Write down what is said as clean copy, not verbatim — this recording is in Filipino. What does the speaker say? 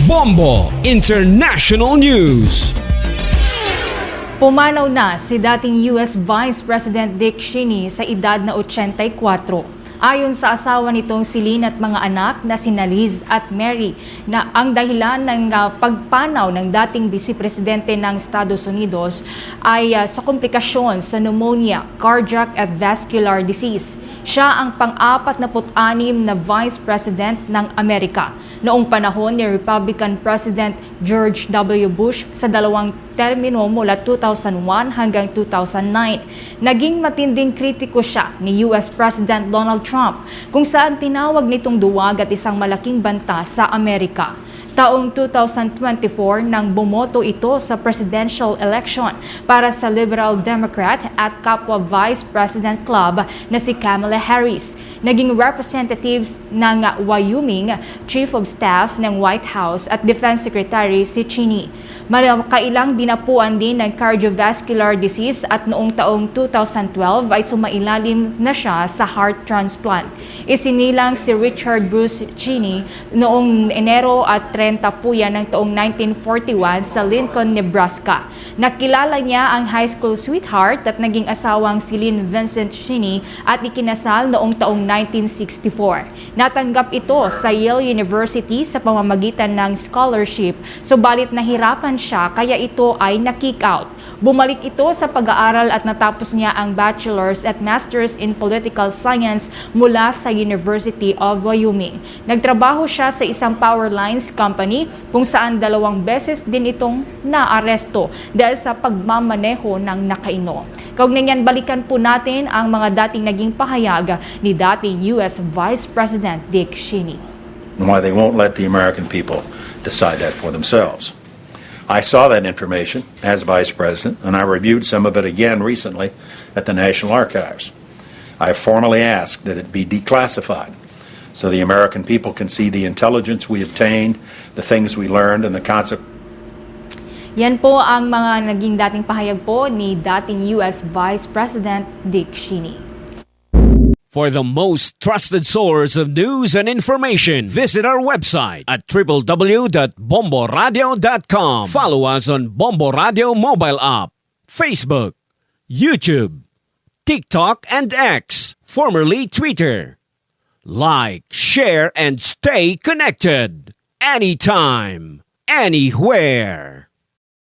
Bombo International News. Pumanaw na si dating US Vice President Dick Cheney sa edad na 84. Ayon sa asawa nitong si Lynn at mga anak na sina Liz at Mary, na ang dahilan ng pagpanaw ng dating Vice Presidente ng Estados Unidos ay sa komplikasyon sa pneumonia, cardiac at vascular disease. Siya ang pang-46 na Vice President ng Amerika noong panahon ni Republican President George W. Bush sa dalawang termino mula 2001 hanggang 2009. Naging matinding kritiko siya ni US President Donald Trump kung saan tinawag nitong duwag at isang malaking banta sa Amerika. Taong 2024 nang bumoto ito sa presidential election para sa Liberal Democrat at kapwa Vice President Club na si Kamala Harris. Naging representatives ng Wyoming, Chief of Staff ng White House at Defense Secretary si Cheney. Kailang dinapuan din ng cardiovascular disease at noong taong 2012 ay sumailalim na siya sa heart transplant. Isinilang si Richard Bruce Cheney noong Enero at 30 po yan ng taong 1941 sa Lincoln, Nebraska. Nakilala niya ang high school sweetheart at naging asawang si Lynn Vincent Cheney at ikinasal noong taong 1964. Natanggap ito sa Yale University sa pamamagitan ng scholarship, subalit nahirapan siya kaya ito ay na-kick out. Bumalik ito sa pag-aaral at natapos niya ang Bachelor's at Master's in Political Science mula sa University of Wyoming. Nagtrabaho siya sa isang power lines company kung saan 2 beses din itong naaresto dahil sa pagmamaneho ng nakainom. Kaugnay niyan, balikan po natin ang mga dating naging pahayag ni dating US Vice President Dick Cheney. Why they won't let the American people decide that for themselves. I saw that information as Vice President, and I reviewed some of it again recently at the National Archives. I formally asked that it be declassified so the American people can see the intelligence we obtained, the things we learned, and the consequences. Yan po ang mga naging dating pahayag po ni dating US Vice President Dick Cheney. For the most trusted source of news and information, visit our website at www.bomboradio.com. Follow us on Bombo Radio mobile app, Facebook, YouTube, TikTok, and X, formerly Twitter. Like, share, and stay connected. Anytime, anywhere.